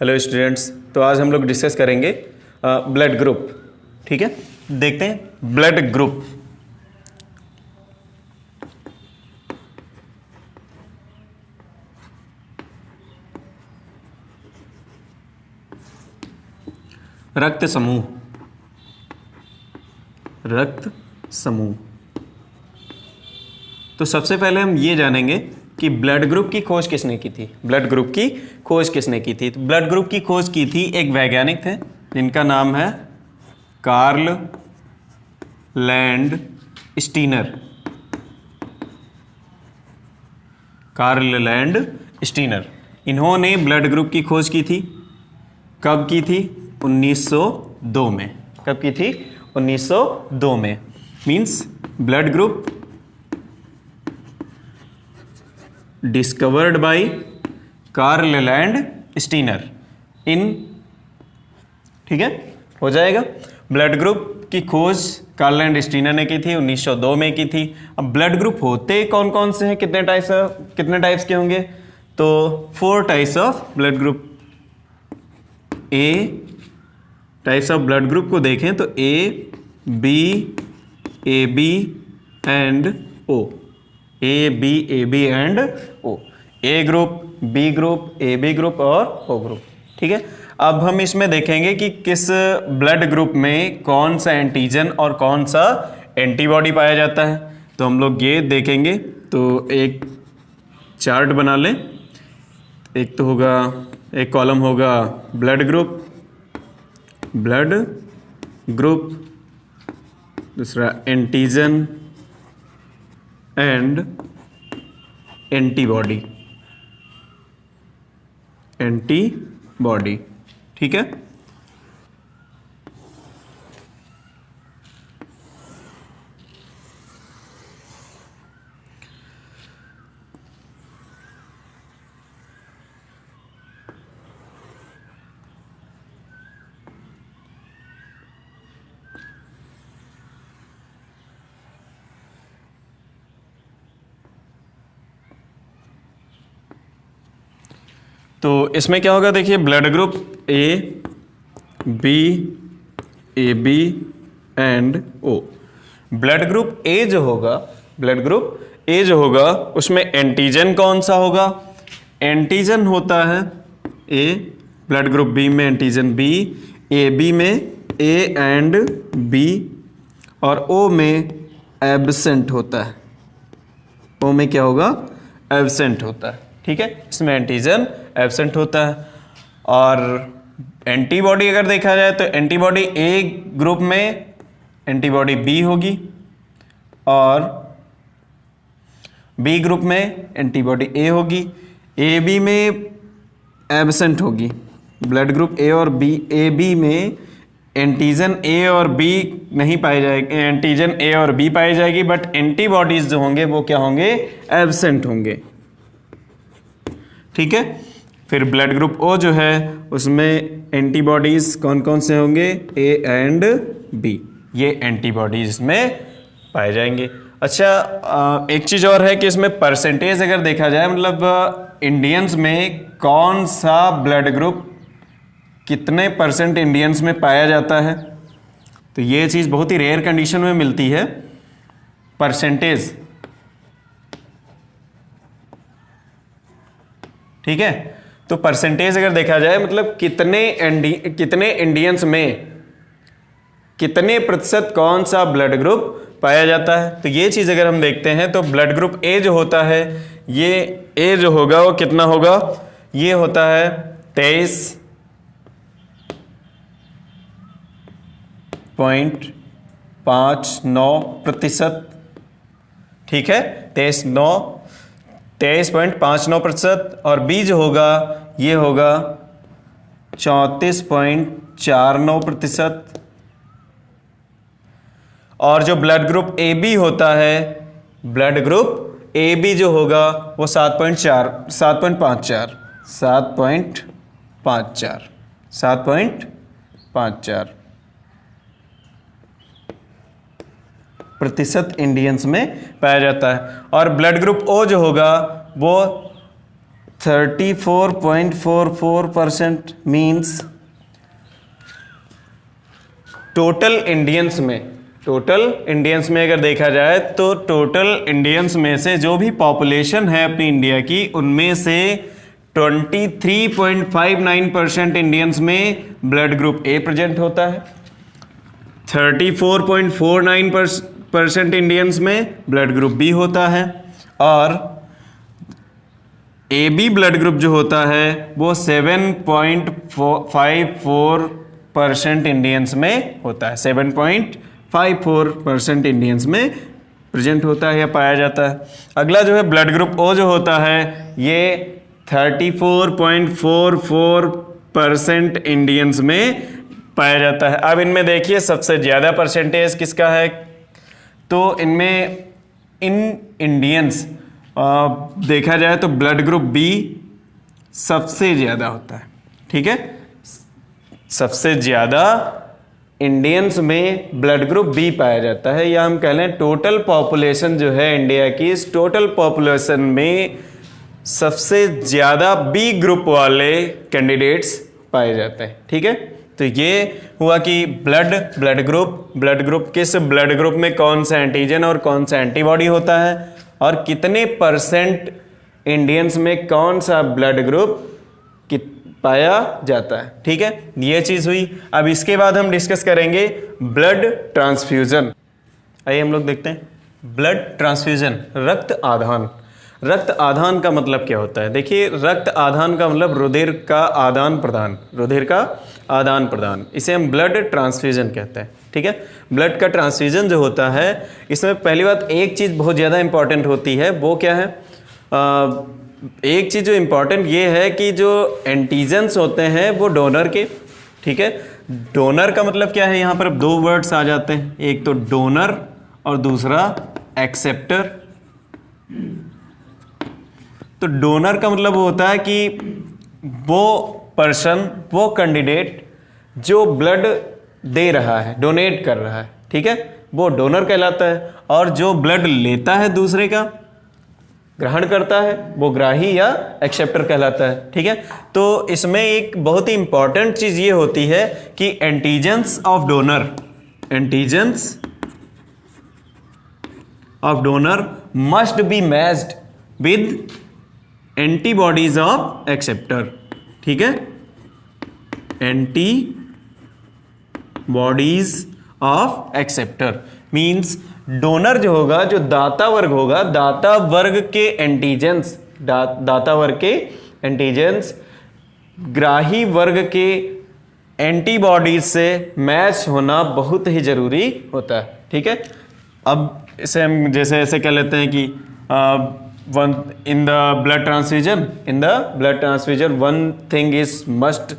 Hello students, तो आज हम लोग डिस्कस करेंगे ब्लड ग्रुप। ठीक है, देखते हैं ब्लड ग्रुप। रक्त समूह, रक्त समूह। तो सबसे पहले हम ये जानेंगे कि ब्लड ग्रुप की खोज किसने की थी। ब्लड ग्रुप की खोज किसने की थी? तो ब्लड ग्रुप की खोज की थी एक वैज्ञानिक थे जिनका नाम है Karl Landsteiner. Karl Landsteiner, इन्होंने ब्लड ग्रुप की खोज की थी। कब की थी? 1902 में। कब की थी? 1902 में। Means blood group discovered by Karl Landsteiner in, ठीक है, हो जाएगा। ब्लड ग्रुप की खोज कार्ल लैंड स्टीनर ने की थी, 1902 में की थी। अब ब्लड ग्रुप होते कौन कौन से हैं, कितने टाइप्स के होंगे? तो 4 types of blood group. A types of blood group को देखें तो A B and O. A B and O. A group, B group, A B group और ओ ग्रुप। ठीक है, अब हम इसमें देखेंगे कि किस ब्लड ग्रुप में कौन सा एंटीजन और कौन सा एंटीबॉडी पाया जाता है। तो हम लोग ये देखेंगे। तो एक चार्ट बना लें। एक तो होगा, एक कॉलम होगा ब्लड ग्रुप, दूसरा एंटीजन एंड एंटीबॉडी। ठीक है। तो इसमें क्या होगा, देखिए blood group A B and O. Blood group A जो होगा उसमें एंटीजन कौन सा होगा? एंटीजन होता है ए। ब्लड ग्रुप बी में एंटीजन बी, ए बी में ए एंड बी, और ओ में एब्सेंट होता है। ओ में क्या होगा? एब्सेंट होता है। ठीक है, इसमें एंटीजन एब्सेंट होता है। और एंटीबॉडी अगर देखा जाए तो एंटीबॉडी ए ग्रुप में एंटीबॉडी बी होगी और बी ग्रुप में एंटीबॉडी ए होगी। ए बी में एब्सेंट होगी। ब्लड ग्रुप ए और बी, ए बी में एंटीजन ए और बी नहीं पाई जाएगी, एंटीजन ए और बी पाई जाएगी, बट एंटीबॉडीज जो होंगे वो क्या होंगे? एब्सेंट होंगे। ठीक है। फिर ब्लड ग्रुप ओ जो है उसमें एंटीबॉडीज कौन कौन से होंगे? ए एंड बी, ये एंटीबॉडीज में पाए जाएंगे। अच्छा, एक चीज और है कि इसमें परसेंटेज अगर देखा जाए, मतलब इंडियंस में कौन सा ब्लड ग्रुप कितने परसेंट इंडियंस में पाया जाता है, तो ये चीज बहुत ही रेयर कंडीशन में मिलती है। परसेंटेज, ठीक है। तो परसेंटेज अगर देखा जाए, मतलब कितने इंडियंस में कितने प्रतिशत कौन सा ब्लड ग्रुप पाया जाता है, तो ये चीज अगर हम देखते हैं तो ब्लड ग्रुप ए जो होता है, ये ए जो होगा वो कितना होगा? ये होता है 23.59%। ठीक है, 23.59%। और बी जो होगा ये होगा 34.49%। और जो ब्लड ग्रुप ए बी होता है, ब्लड ग्रुप ए बी जो होगा वो 7.54 प्रतिशत इंडियंस में पाया जाता है। और ब्लड ग्रुप ओ जो होगा वो 34.44% मीन्स टोटल इंडियंस में अगर देखा जाए तो टोटल इंडियंस में से जो भी पॉपुलेशन है अपनी इंडिया की, उनमें से 23.59% इंडियंस में ब्लड ग्रुप ए प्रेजेंट होता है, 34.49% इंडियंस में ब्लड ग्रुप बी होता है, और ए बी ब्लड ग्रुप जो होता है वो 7.54% इंडियंस में होता है, 7.54% इंडियंस में प्रेजेंट होता है या पाया जाता है। अगला जो है ब्लड ग्रुप ओ जो होता है ये 34.44% इंडियंस में पाया जाता है। अब इनमें देखिए सबसे ज़्यादा परसेंटेज किसका है, तो इनमें इंडियंस देखा जाए तो ब्लड ग्रुप बी सबसे ज़्यादा होता है। ठीक है, सबसे ज़्यादा इंडियंस में ब्लड ग्रुप बी पाया जाता है, या हम कह लें टोटल पॉपुलेशन जो है इंडिया की, इस टोटल पॉपुलेशन में सबसे ज़्यादा बी ग्रुप वाले कैंडिडेट्स पाए जाते हैं। ठीक है, तो ये हुआ कि ब्लड ग्रुप किस ब्लड ग्रुप में कौन सा एंटीजन और कौन सा एंटीबॉडी होता है, और कितने परसेंट इंडियंस में कौन सा ब्लड ग्रुप पाया जाता है। ठीक है, ये चीज़ हुई। अब इसके बाद हम डिस्कस करेंगे ब्लड ट्रांसफ्यूज़न। आइए हम लोग देखते हैं ब्लड ट्रांसफ्यूज़न, रक्त आदान। रक्त आदान का मतलब क्या होता है? देखिए, रक्त आदान का मतलब रुधिर का आदान प्रदान, इसे हम ब्लड ट्रांसफ्यूज़न कहते हैं। ठीक है, ब्लड का ट्रांसफ्यूज़न जो होता है, इसमें पहली बात एक चीज़ बहुत ज़्यादा इंपॉर्टेंट होती है, वो क्या है? एक चीज़ जो इम्पॉर्टेंट ये है कि जो एंटीजन्स होते हैं वो डोनर के, ठीक है, डोनर का मतलब क्या है? यहाँ पर दो वर्ड्स आ जाते हैं, एक तो डोनर और दूसरा एक्सेप्टर। तो डोनर का मतलब होता है कि वो पर्सन, वो कैंडिडेट जो ब्लड दे रहा है, डोनेट कर रहा है, ठीक है, वो डोनर कहलाता है। और जो ब्लड लेता है दूसरे का, ग्रहण करता है, वो ग्राही या एक्सेप्टर कहलाता है। ठीक है, तो इसमें एक बहुत ही इंपॉर्टेंट चीज़ ये होती है कि antigens of donor must be matched with antibodies of acceptor. ठीक है, antibodies of acceptor means donor जो होगा, जो दाता वर्ग होगा, दाता वर्ग के एंटीजेंस ग्राही वर्ग के एंटीबॉडीज से मैच होना बहुत ही जरूरी होता है। ठीक है, अब इसे हम जैसे ऐसे कह लेते हैं कि in the blood transfusion one thing is must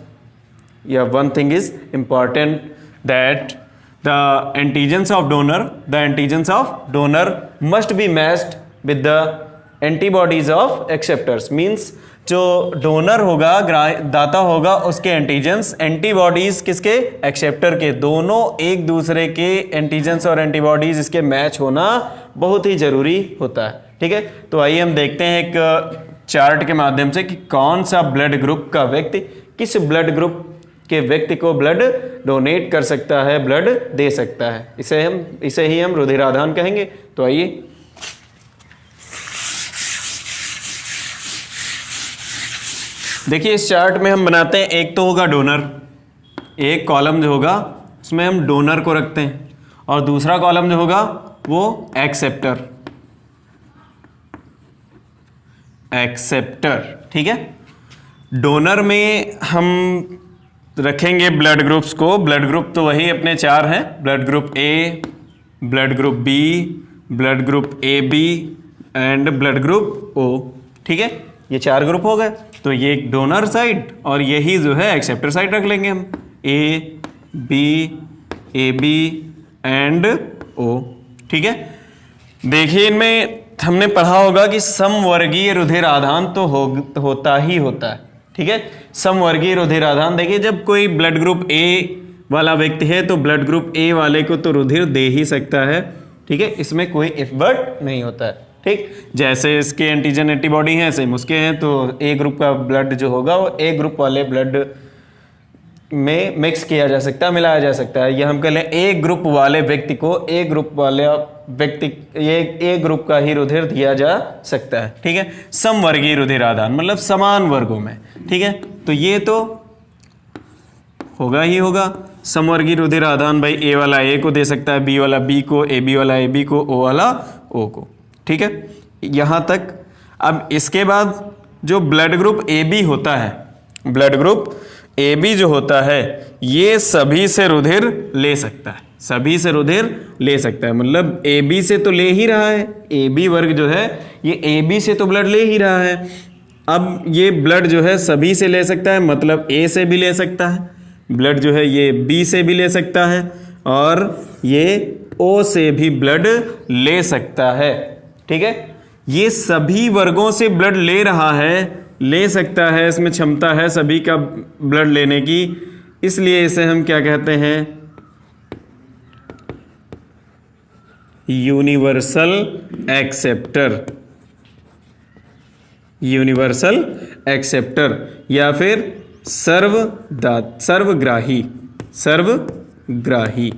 या one thing is important, that the antigens of donor must be matched with the antibodies of acceptors। means जो डोनर होगा, दाता होगा, उसके एंटीजेंस, एंटीबॉडीज किसके? एक्सेप्टर के। दोनों एक दूसरे के एंटीजेंस और एंटीबॉडीज इसके मैच होना बहुत ही जरूरी होता है। ठीक है, तो आइए हम देखते हैं एक चार्ट के माध्यम से कि कौन सा ब्लड ग्रुप का व्यक्ति किस ब्लड ग्रुप के व्यक्ति को ब्लड डोनेट कर सकता है, ब्लड दे सकता है। इसे ही हम रुधिरादान कहेंगे। तो आइए देखिए, इस चार्ट में हम बनाते हैं, एक तो होगा डोनर, एक कॉलम जो होगा उसमें हम डोनर को रखते हैं, और दूसरा कॉलम जो होगा वो एक्सेप्टर। ठीक है, डोनर में हम रखेंगे ब्लड ग्रुप्स को। ब्लड ग्रुप तो वही अपने चार हैं, blood group A, blood group B, blood group A B and blood group O. ठीक है, ये चार ग्रुप हो गए। तो ये एक डोनर साइड और यही जो है एक्सेप्टर साइड रख लेंगे हम, ए बी एंड ओ। ठीक है, देखिए इनमें हमने पढ़ा होगा कि समवर्गीय रुधिरादान तो होता ही होता है। ठीक है, समवर्गीय रुधिरादान। देखिए, जब कोई ब्लड ग्रुप ए वाला व्यक्ति है तो ब्लड ग्रुप ए वाले को तो रुधिर दे ही सकता है। ठीक है, इसमें कोई इफ बट नहीं होता है। ठीक, जैसे इसके एंटीजन एंटीबॉडी हैं सेम उसके हैं, तो ए ग्रुप का ब्लड जो होगा वो ए ग्रुप वाले ब्लड में मिक्स किया जा सकता है, मिलाया जा सकता है। ये हम कह लें ए ग्रुप वाले व्यक्ति को ए ग्रुप वाले व्यक्ति ये ए ग्रुप का ही रुधिर दिया जा सकता है। ठीक है, समवर्गीय रुधिर आदान मतलब समान वर्गों में। ठीक है, तो ये तो होगा ही होगा समवर्गीय रुधिर आदान। भाई ए वाला ए को दे सकता है, बी वाला बी को, ए बी वाला ए बी को, ओ वाला ओ को। ठीक है, यहाँ तक। अब इसके बाद जो ब्लड ग्रुप ए बी होता है, ब्लड ग्रुप ए बी जो होता है ये सभी से रुधिर ले सकता है, सभी से रुधिर ले सकता है। मतलब ए बी से तो ले ही रहा है, ए बी वर्ग जो है ये ए बी से तो ब्लड ले ही रहा है। अब ये ब्लड जो है सभी से ले सकता है, मतलब ए से भी ले सकता है ब्लड जो है, ये बी से भी ले सकता है और ये ओ से भी ब्लड ले सकता है। ठीक है, ये सभी वर्गों से ब्लड ले रहा है, ले सकता है, इसमें क्षमता है सभी का ब्लड लेने की, इसलिए इसे हम क्या कहते हैं, यूनिवर्सल एक्सेप्टर, यूनिवर्सल एक्सेप्टर या फिर सर्वग्राही, सर्वग्राही।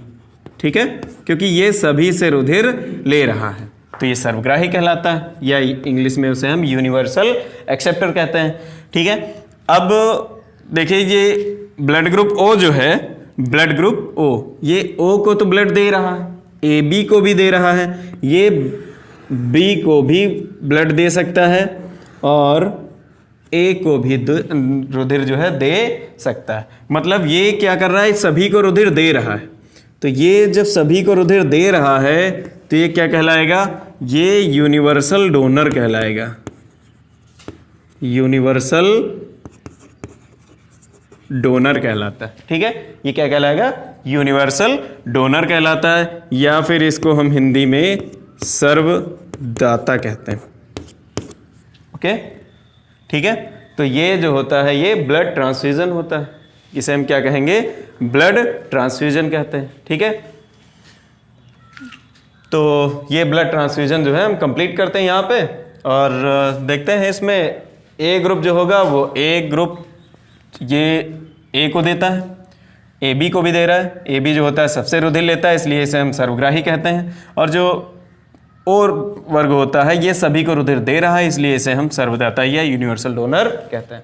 ठीक है, क्योंकि ये सभी से रुधिर ले रहा है तो ये सर्वग्राही कहलाता है, या इंग्लिश में उसे हम यूनिवर्सल एक्सेप्टर कहते हैं। ठीक है, अब देखिए ये ब्लड ग्रुप ओ जो है, ब्लड ग्रुप ओ, ये ओ को तो ब्लड दे रहा है, ए बी को भी दे रहा है, ये बी को भी ब्लड दे सकता है और ए को भी रुधिर जो है दे सकता है। मतलब ये क्या कर रहा है, सभी को रुधिर दे रहा है। तो ये जब सभी को रुधिर दे रहा है तो ये क्या कहलाएगा, ये यूनिवर्सल डोनर कहलाएगा, यूनिवर्सल डोनर कहलाता है। ठीक है, ये क्या कहलाएगा, यूनिवर्सल डोनर कहलाता है, या फिर इसको हम हिंदी में सर्वदाता कहते हैं। ओके, ठीक है, तो ये जो होता है ये ब्लड ट्रांसफ्यूजन होता है, इसे हम क्या कहेंगे, ब्लड ट्रांसफ्यूजन कहते हैं। ठीक है, तो ये ब्लड ट्रांसफ्यूजन जो है हम कंप्लीट करते हैं यहाँ पे और देखते हैं इसमें ए ग्रुप जो होगा वो ए ग्रुप ये ए को देता है, ए बी को भी दे रहा है, ए बी जो होता है सबसे रुधिर लेता है इसलिए इसे हम सर्वग्राही कहते हैं, और जो और वर्ग होता है ये सभी को रुधिर दे रहा है इसलिए इसे हम सर्वदाता या यूनिवर्सल डोनर कहते हैं।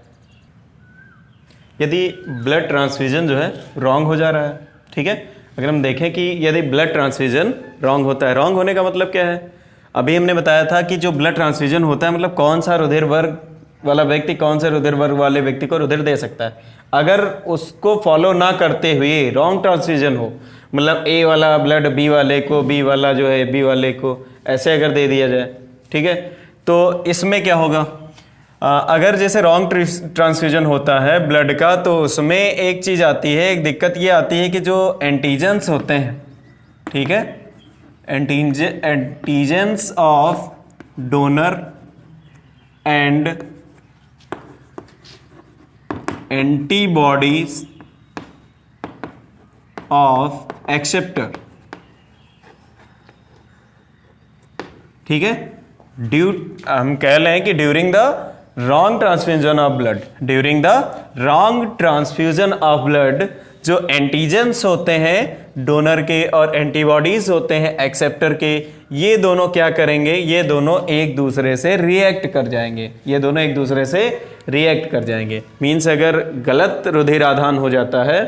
यदि ब्लड ट्रांसफ्यूजन जो है रॉन्ग हो जा रहा है, ठीक है, अगर हम देखें कि यदि ब्लड ट्रांसफ्यूजन रॉन्ग होता है, रॉन्ग होने का मतलब क्या है, अभी हमने बताया था कि जो ब्लड ट्रांसफ्यूजन होता है मतलब कौन सा रुधिर वर्ग वाला व्यक्ति कौन से रुधिर वर्ग वाले व्यक्ति को रुधिर दे सकता है। अगर उसको फॉलो ना करते हुए रॉन्ग ट्रांसफ्यूजन हो, मतलब ए वाला ब्लड बी वाले को, बी वाला जो है बी वाले को, ऐसे अगर दे दिया जाए, ठीक है, तो इसमें क्या होगा, अगर जैसे रॉन्ग ट्रांसफ्यूजन होता है ब्लड का तो उसमें एक चीज़ आती है, एक दिक्कत ये आती है कि जो एंटीजेंस होते हैं, ठीक है, antigens of donor and antibodies of acceptor, ठीक है, हम कह रहे हैं कि during the wrong transfusion of blood, during the wrong transfusion of blood जो एंटीजेंस होते हैं डोनर के और एंटीबॉडीज होते हैं एक्सेप्टर के, ये दोनों क्या करेंगे, ये दोनों एक दूसरे से रिएक्ट कर जाएंगे, ये दोनों एक दूसरे से रिएक्ट कर जाएंगे। मीन्स अगर गलत रुधिर आधान हो जाता है,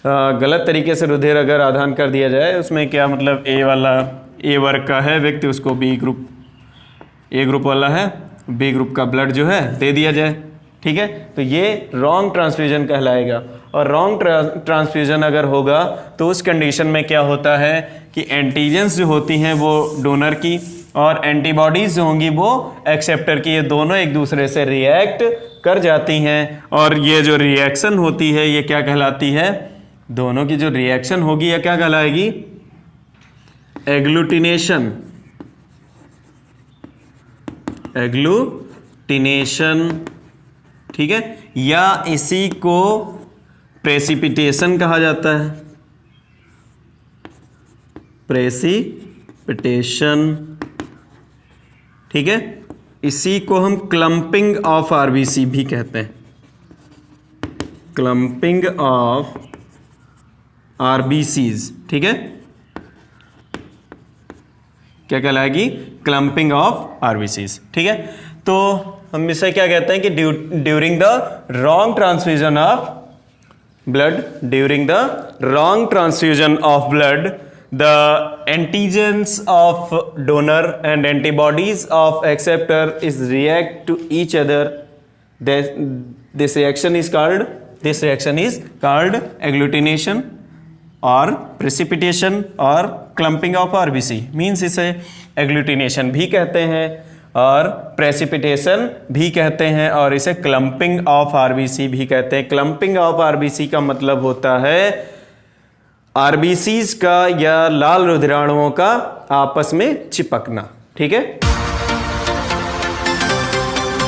गलत तरीके से रुधिर अगर आधान कर दिया जाए, उसमें क्या मतलब ए वाला ए वर्ग का है व्यक्ति, उसको बी ग्रुप, ए ग्रुप वाला है बी ग्रुप का ब्लड जो है दे दिया जाए, ठीक है, तो ये रॉन्ग ट्रांसफ्यूजन कहलाएगा। और रॉन्ग ट्रांसफ्यूजन अगर होगा तो उस कंडीशन में क्या होता है कि एंटीजेंस जो होती हैं वो डोनर की और एंटीबॉडीज जो होंगी वो एक्सेप्टर की, ये दोनों एक दूसरे से रिएक्ट कर जाती हैं, और ये जो रिएक्शन होती है ये क्या कहलाती है, दोनों की जो रिएक्शन होगी ये क्या कहलाएगी, एग्लूटिनेशन, एग्लूटिनेशन, ठीक है, या इसी को प्रेसिपिटेशन कहा जाता है, प्रेसिपिटेशन, ठीक है, इसी को हम क्लम्पिंग ऑफ आरबीसी भी कहते हैं, क्लम्पिंग ऑफ आरबीसीज। ठीक है, क्या कहलाएगी? Clumping of RBCs. ठीक है, तो हम इसे क्या कहते हैं कि during the wrong transfusion of blood, during the wrong transfusion of blood, the antigens of donor and antibodies of acceptor is react to each other. This reaction is called agglutination or precipitation or clumping of RBC. means इसे agglutination भी कहते हैं और precipitation भी कहते हैं और इसे क्लम्पिंग ऑफ आरबीसी भी कहते हैं। क्लम्पिंग ऑफ आरबीसी का मतलब होता है आरबीसीज का या लाल रुधिराणुओं का आपस में चिपकना। ठीक है।